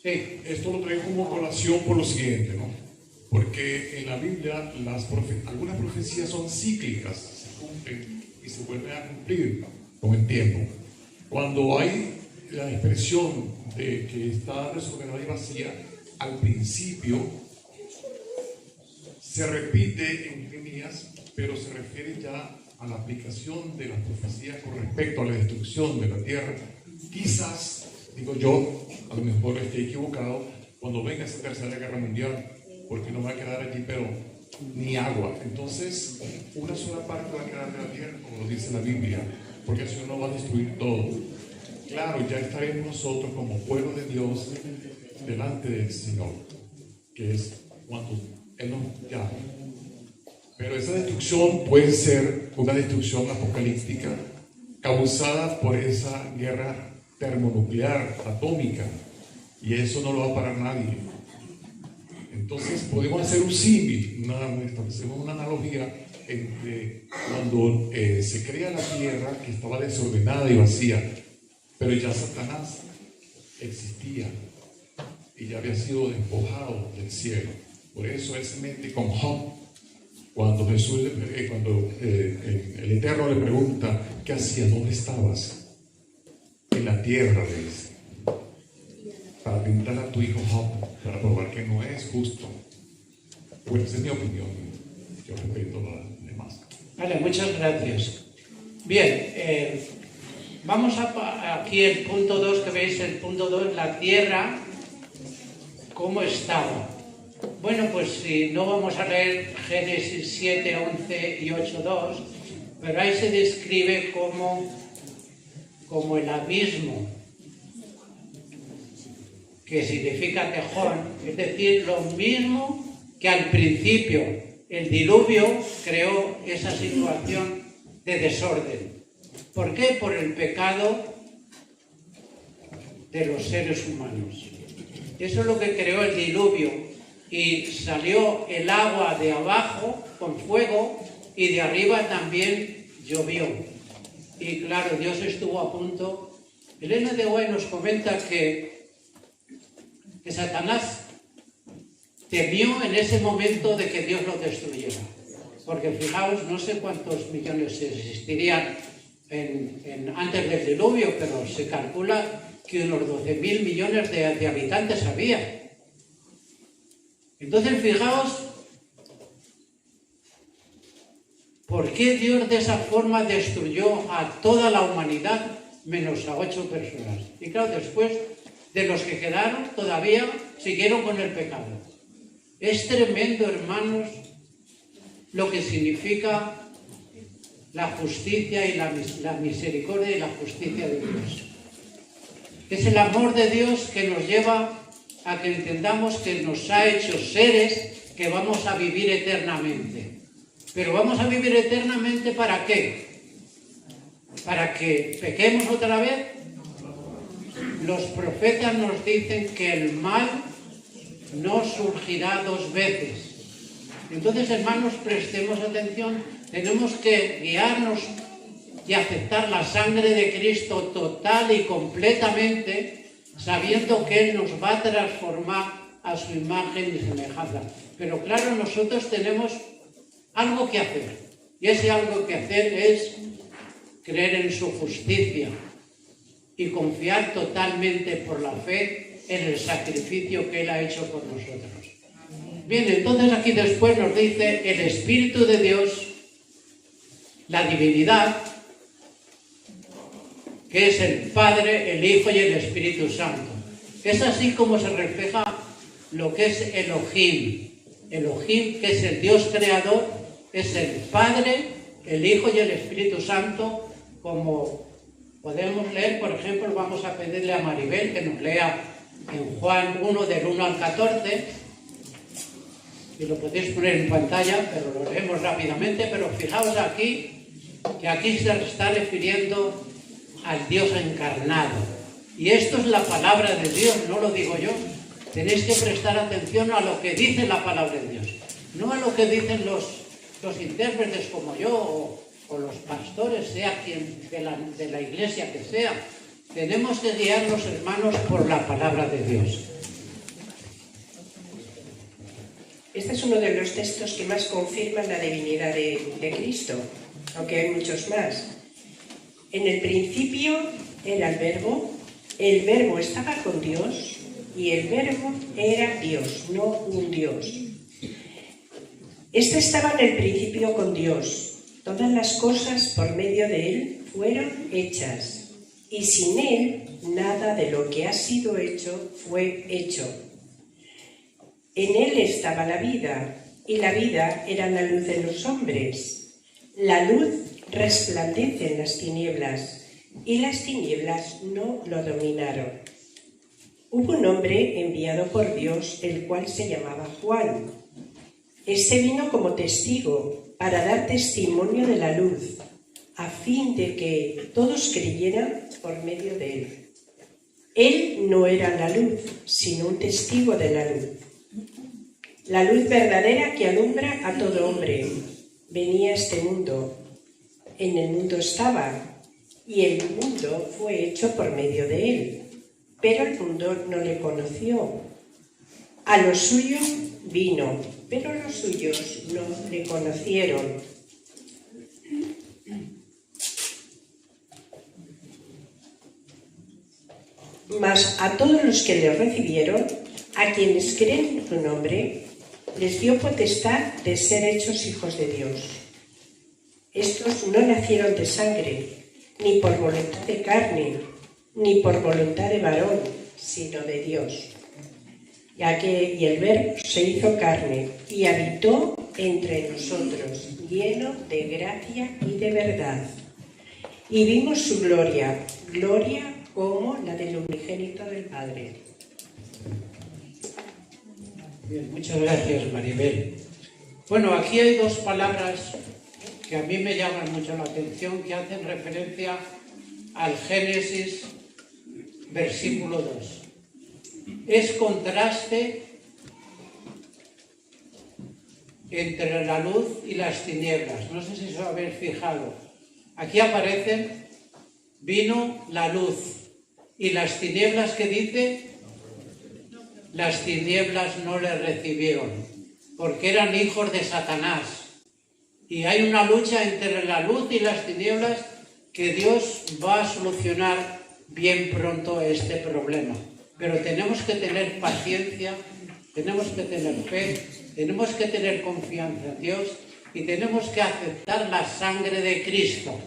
sí, Esto lo traigo como colación por lo siguiente, ¿no? Porque en la Biblia algunas profecías son cíclicas, se cumplen y se vuelven a cumplir con el tiempo. Cuando hay la expresión de que está desordenada y vacía, al principio se repite en Jeremías, pero se refiere ya a la aplicación de las profecías con respecto a la destrucción de la tierra. Quizás, digo yo, a lo mejor esté equivocado, cuando venga esa tercera guerra mundial, porque no va a quedar allí, pero ni agua. Entonces, una sola parte va a quedar de la tierra, como lo dice la Biblia, porque el Señor no va a destruir todo. Claro, ya estaremos nosotros como pueblo de Dios delante del Señor, que es cuando Él nos llama. Pero esa destrucción puede ser una destrucción apocalíptica causada por esa guerra termonuclear, atómica, y eso no lo va a parar nadie. Entonces podemos hacer un símil, establecemos una analogía entre cuando se crea la tierra que estaba desordenada y vacía, pero ya Satanás existía y ya había sido despojado del cielo. Por eso él se mete con Job. Cuando el Eterno le pregunta, ¿qué hacías? ¿Dónde estabas? En la tierra, le dice, para pintar a tu hijo Job, para probar que no es justo. Bueno, esa es mi opinión. Yo respeto a las demás. Vale, muchas gracias. Bien, vamos aquí el punto 2, que veis el punto 2, la tierra, ¿cómo estaba? Bueno, pues si no vamos a leer Génesis 7, 11 y 8, 2, pero ahí se describe como el abismo, que significa tejón, es decir, lo mismo que al principio el diluvio creó esa situación de desorden. ¿Por qué? Por el pecado de los seres humanos. Eso es lo que creó el diluvio. Y salió el agua de abajo con fuego y de arriba también llovió. Y claro, Dios estuvo a punto. Elena de White nos comenta que Satanás temió en ese momento de que Dios lo destruyera. Porque fijaos, no sé cuántos millones existirían antes del diluvio, pero se calcula que unos 12.000 millones de habitantes había. Entonces, fijaos, ¿por qué Dios de esa forma destruyó a toda la humanidad menos a 8 personas? Y claro, después de los que quedaron, todavía siguieron con el pecado. Es tremendo, hermanos, lo que significa la justicia y la misericordia y la justicia de Dios. Es el amor de Dios que nos lleva a que entendamos que nos ha hecho seres que vamos a vivir eternamente. Pero vamos a vivir eternamente ¿para qué? ¿Para que pequemos otra vez? Los profetas nos dicen que el mal no surgirá 2 veces. Entonces, hermanos, prestemos atención, tenemos que guiarnos y aceptar la sangre de Cristo total y completamente, sabiendo que Él nos va a transformar a su imagen y semejanza. Pero claro, nosotros tenemos algo que hacer, y ese algo que hacer es creer en su justicia, y confiar totalmente por la fe en el sacrificio que Él ha hecho por nosotros. Bien, entonces aquí después nos dice el Espíritu de Dios, la divinidad, que es el Padre, el Hijo y el Espíritu Santo. Es así como se refleja lo que es Elohim. Elohim, que es el Dios creador, es el Padre, el Hijo y el Espíritu Santo, como podemos leer, por ejemplo, vamos a pedirle a Maribel que nos lea en Juan 1, del 1 al 14, y lo podéis poner en pantalla, pero lo leemos rápidamente, pero fijaos aquí, que aquí se está refiriendo al Dios encarnado. Y esto es la palabra de Dios, no lo digo yo. Tenéis que prestar atención a lo que dice la palabra de Dios, no a lo que dicen los intérpretes como yo o los pastores, sea quien de la iglesia que sea. Tenemos que guiarnos, hermanos, por la palabra de Dios. Este es uno de los textos que más confirman la divinidad de Cristo, aunque hay muchos más. En el principio era el verbo estaba con Dios y el verbo era Dios, no un Dios. Este estaba en el principio con Dios. Todas las cosas por medio de Él fueron hechas, y sin Él nada de lo que ha sido hecho fue hecho. En Él estaba la vida, y la vida era la luz de los hombres. La luz resplandece en las tinieblas, y las tinieblas no lo dominaron. Hubo un hombre enviado por Dios, el cual se llamaba Juan. Este vino como testigo para dar testimonio de la luz, a fin de que todos creyeran por medio de él. Él no era la luz, sino un testigo de la luz. La luz verdadera que alumbra a todo hombre. Venía a este mundo. En el mundo estaba, y el mundo fue hecho por medio de él, pero el mundo no le conoció. A lo suyo vino, pero los suyos no le conocieron. Mas a todos los que le recibieron, a quienes creen en su nombre, les dio potestad de ser hechos hijos de Dios. Estos no nacieron de sangre, ni por voluntad de carne, ni por voluntad de varón, sino de Dios. Y el Verbo se hizo carne y habitó entre nosotros, lleno de gracia y de verdad. Y vimos su gloria, gloria como la del unigénito del Padre. Bien, muchas gracias, Maribel. Bueno, aquí hay dos palabras que a mí me llaman mucho la atención, que hacen referencia al Génesis, versículo 2. Es contraste entre la luz y las tinieblas. No sé si os habéis fijado. Aquí aparecen, vino la luz. Y las tinieblas, ¿qué dice? Las tinieblas no le recibieron, porque eran hijos de Satanás. Y hay una lucha entre la luz y las tinieblas que Dios va a solucionar bien pronto este problema. Pero tenemos que tener paciencia, tenemos que tener fe, tenemos que tener confianza en Dios y tenemos que aceptar la sangre de Cristo.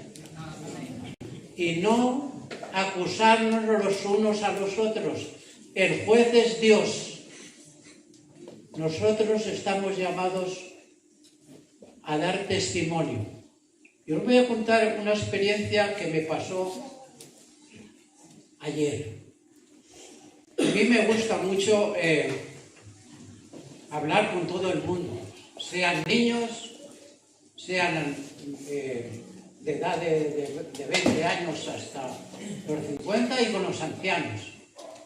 Y no acusarnos los unos a los otros. El juez es Dios. Nosotros estamos llamados a dar testimonio. Yo os voy a contar una experiencia que me pasó ayer. A mí me gusta mucho hablar con todo el mundo, sean niños, sean de edad de 20 años hasta los 50 y con los ancianos.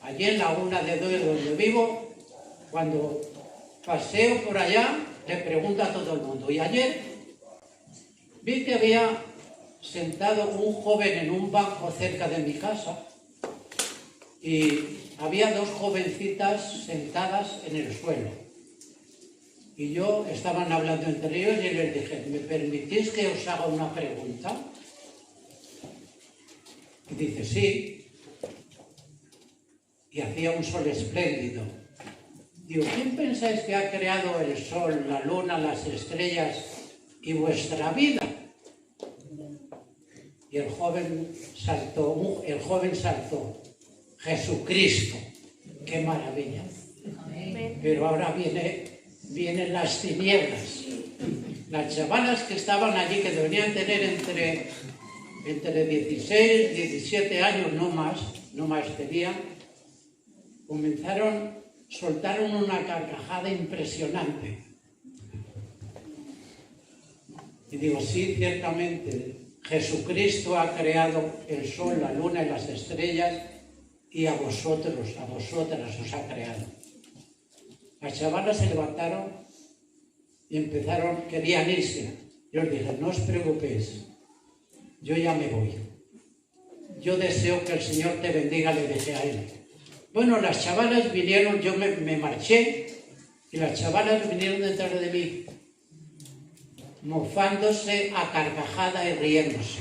Allí en la Laguna de Doyle, donde vivo, cuando paseo por allá, le pregunto a todo el mundo. Y ayer vi que había sentado un joven en un banco cerca de mi casa y había dos jovencitas sentadas en el suelo. Y yo, estaban hablando entre ellos y les dije, ¿me permitís que os haga una pregunta? Y dice, sí. aparecía un sol espléndido. Digo, ¿quién pensáis que ha creado el sol, la luna, las estrellas y vuestra vida? Y el joven saltó, Jesucristo. ¡Qué maravilla! Pero ahora vienen las tinieblas. Las chavalas que estaban allí, que deberían tener entre 16, 17 años, no más tenían, soltaron una carcajada impresionante. Y digo, sí, ciertamente, Jesucristo ha creado el sol, la luna y las estrellas, y a vosotras os ha creado. Las chavalas se levantaron y querían irse. Yo les dije, no os preocupéis, yo ya me voy. Yo deseo que el Señor te bendiga, le dije a él. Bueno, las chavalas vinieron, yo me marché, y las chavalas vinieron detrás de mí, mofándose a carcajada y riéndose.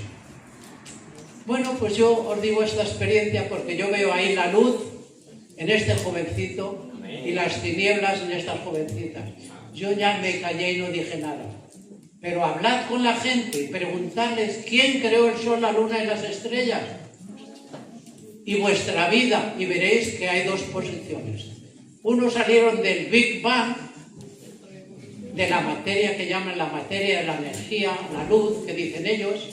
Bueno, pues yo os digo esta experiencia porque yo veo ahí la luz en este jovencito y las tinieblas en estas jovencitas. Yo ya me callé y no dije nada. Pero hablad con la gente y preguntarles quién creó el sol, la luna y las estrellas. Y vuestra vida, y veréis que hay dos posiciones. Unos salieron del Big Bang, de la materia que llaman la materia, la energía, la luz, que dicen ellos,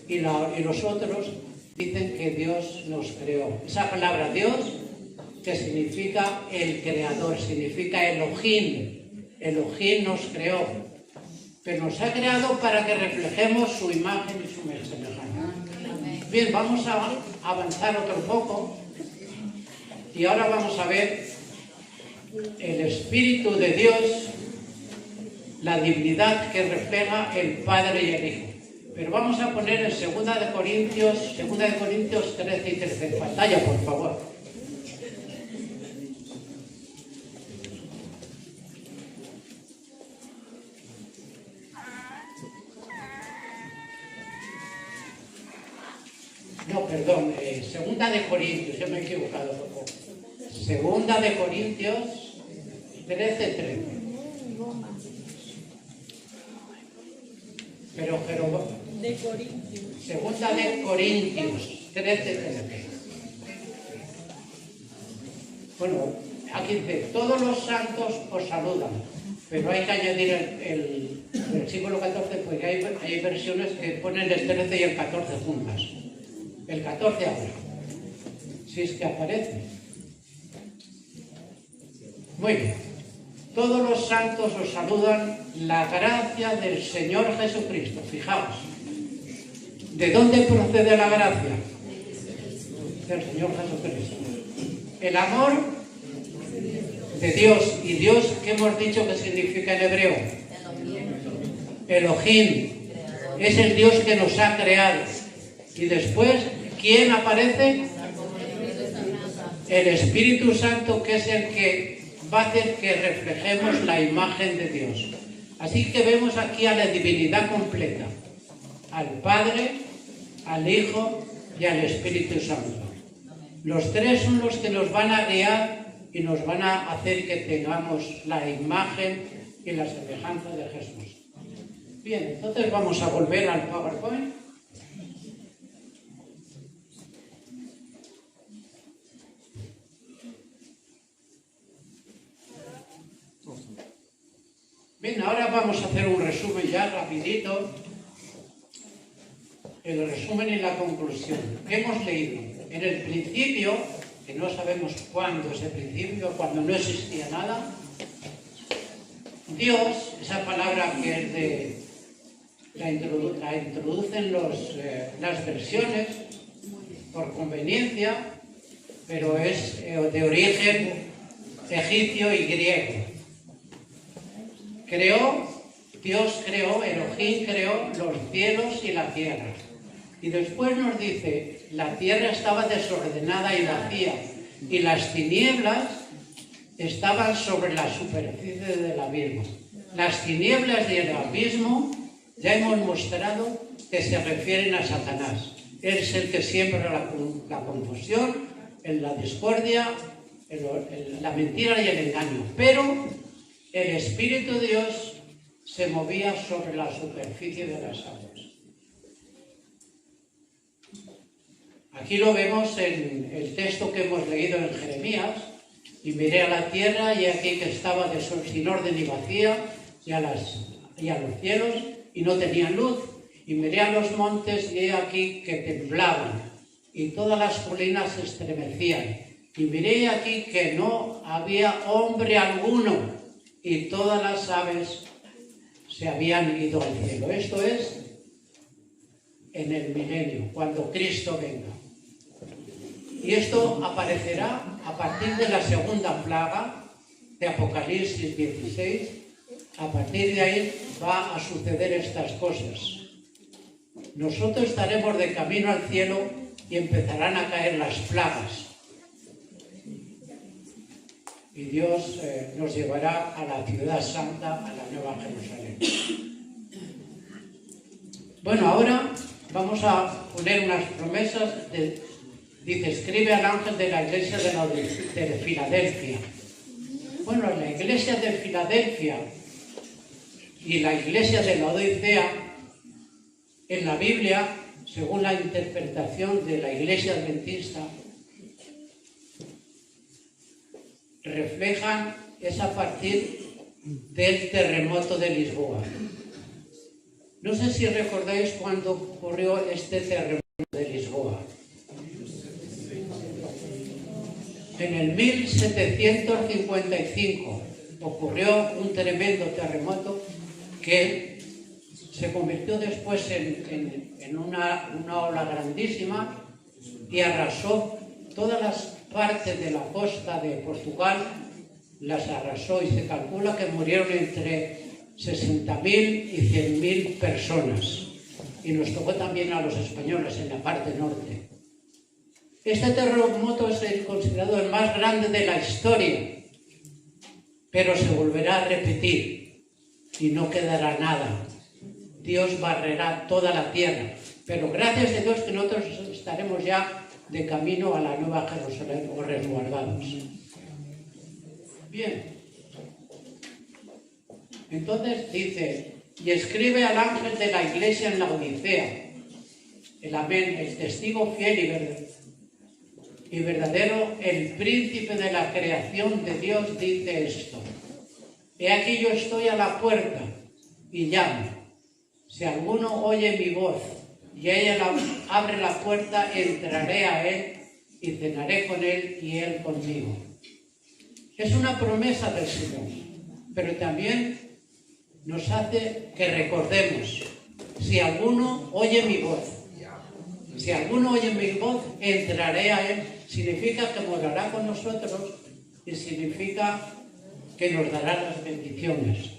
y los otros dicen que Dios nos creó. Esa palabra Dios, que significa el creador, significa Elohim. Elohim nos creó, pero nos ha creado para que reflejemos su imagen y su semejanza. Bien, vamos a avanzar otro poco y ahora vamos a ver el Espíritu de Dios, la divinidad que refleja el Padre y el Hijo. Pero vamos a poner en 2 de Corintios 13 y 13. Pantalla, por favor. No, perdón, 2 de Corintios, yo me he equivocado un poco. 2 de Corintios 13. Pero De Corintios. 2 de Corintios 13. Bueno, aquí dice, todos los santos os saludan, pero hay que añadir el versículo 14, porque hay versiones que ponen el 13 y el 14 juntas. El 14 ahora, si es que aparece. Muy bien. Todos los santos os saludan, la gracia del Señor Jesucristo. Fijaos, ¿de dónde procede la gracia? Del Señor Jesucristo. El amor de Dios. ¿Y Dios qué hemos dicho que significa en hebreo? Elohim. Es el Dios que nos ha creado. Y después, ¿quién aparece? El Espíritu Santo, que es el que va a hacer que reflejemos la imagen de Dios. Así que vemos aquí a la divinidad completa, al Padre, al Hijo y al Espíritu Santo. Los tres son los que nos van a guiar y nos van a hacer que tengamos la imagen y la semejanza de Jesús. Bien, entonces vamos a volver al PowerPoint. Bien, ahora vamos a hacer un resumen ya rapidito, el resumen y la conclusión. ¿Qué hemos leído? En el principio, que no sabemos cuándo es el principio, cuando no existía nada, Dios, esa palabra que es la introducen las versiones por conveniencia, pero es de origen egipcio y griego. Dios creó, Elohim creó los cielos y la tierra. Y después nos dice, la tierra estaba desordenada y vacía, y las tinieblas estaban sobre la superficie del abismo. Las tinieblas y el abismo ya hemos mostrado que se refieren a Satanás. Él es el que siembra la confusión, en la discordia, la mentira y el engaño, pero el Espíritu de Dios se movía sobre la superficie de las aguas. Aquí lo vemos en el texto que hemos leído en Jeremías. Y miré a la tierra y aquí que estaba sin orden y vacía, y a los cielos, y no tenían luz. Y miré a los montes y he aquí que temblaban, y todas las colinas se estremecían. Y miré aquí que no había hombre alguno, y todas las aves se habían ido al cielo. Esto es en el milenio, cuando Cristo venga. Y esto aparecerá a partir de la segunda plaga de Apocalipsis 16. A partir de ahí va a suceder estas cosas. Nosotros estaremos de camino al cielo y empezarán a caer las plagas. Y Dios nos llevará a la ciudad santa, a la Nueva Jerusalén. Bueno, ahora vamos a poner unas promesas. Dice, escribe al ángel de la iglesia de Filadelfia. Bueno, la iglesia de Filadelfia y la iglesia de Laodicea, en la Biblia, según la interpretación de la iglesia adventista, reflejan es a partir del terremoto de Lisboa. No sé si recordáis cuándo ocurrió este terremoto de Lisboa. En el 1755 ocurrió un tremendo terremoto que se convirtió después en una ola grandísima y arrasó todas las partes de la costa de Portugal, las arrasó, y se calcula que murieron entre 60.000 y 100.000 personas. Y nos tocó también a los españoles en la parte norte. Este terremoto es considerado el más grande de la historia, pero se volverá a repetir y no quedará nada. Dios barrerá toda la tierra, pero gracias a Dios que nosotros estaremos ya de camino a la Nueva Jerusalén o resguardados. Bien. Entonces dice, y escribe al ángel de la iglesia en Laodicea, el amén, el testigo fiel y verdadero, el príncipe de la creación de Dios, dice esto: he aquí yo estoy a la puerta y llamo. Si alguno oye mi voz y ella abre la puerta, entraré a él y cenaré con él y él conmigo. Es una promesa del Señor, pero también nos hace que recordemos: si alguno oye mi voz, si alguno oye mi voz, entraré a él. Significa que morará con nosotros y significa que nos dará las bendiciones.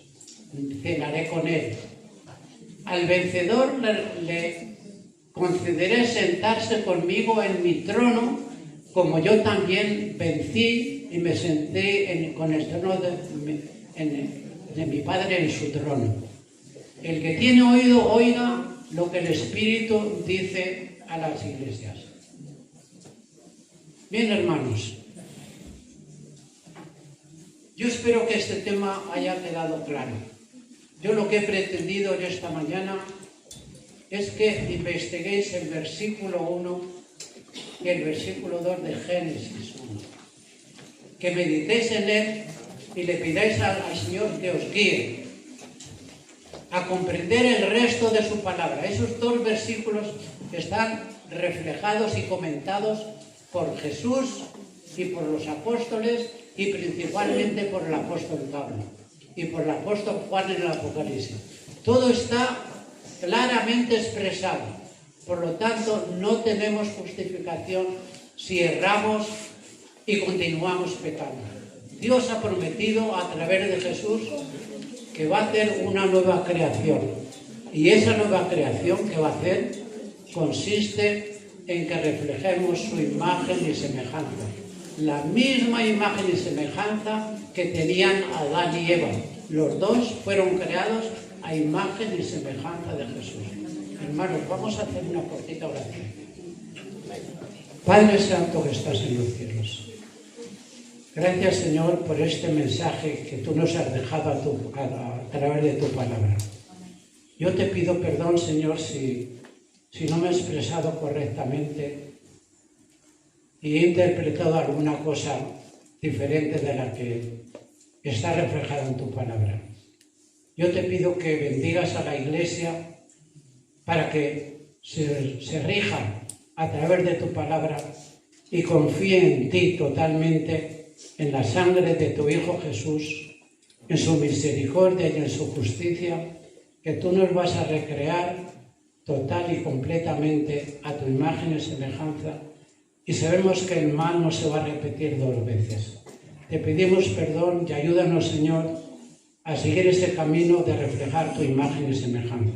Cenaré con él. Al vencedor le concederé sentarse conmigo en mi trono, como yo también vencí y me senté con el trono de mi Padre en su trono. El que tiene oído, oiga lo que el Espíritu dice a las iglesias. Bien, hermanos, yo espero que este tema haya quedado claro. Yo lo que he pretendido en esta mañana es que investiguéis el versículo 1 y el versículo 2 de Génesis 1. Que meditéis en él y le pidáis al Señor que os guíe a comprender el resto de su palabra. Esos dos versículos están reflejados y comentados por Jesús y por los apóstoles, y principalmente por el apóstol Pablo y por el apóstol Juan en el Apocalipsis. Todo está claramente expresado. Por lo tanto, no tenemos justificación si erramos y continuamos pecando. Dios ha prometido a través de Jesús que va a hacer una nueva creación. Y esa nueva creación que va a hacer consiste en que reflejemos su imagen y semejanza. La misma imagen y semejanza que tenían Adán y Eva. Los dos fueron creados a imagen y semejanza de Jesús. Hermanos, vamos a hacer una cortita oración. Padre Santo que estás en los cielos, Gracias, Señor, por este mensaje que tú nos has dejado a través de tu palabra. Yo te pido perdón, Señor, si no me he expresado correctamente y he interpretado alguna cosa diferente de la que está reflejada en tu palabra. Yo te pido que bendigas a la Iglesia para que se rija a través de tu palabra y confíe en ti totalmente, en la sangre de tu Hijo Jesús, en su misericordia y en su justicia, que tú nos vas a recrear total y completamente a tu imagen y semejanza, y sabemos que el mal no se va a repetir 2 veces. Te pedimos perdón y ayúdanos, Señor, a seguir ese camino de reflejar tu imagen y semejanza.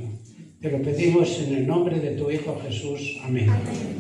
Te lo pedimos en el nombre de tu Hijo Jesús. Amén. Amén.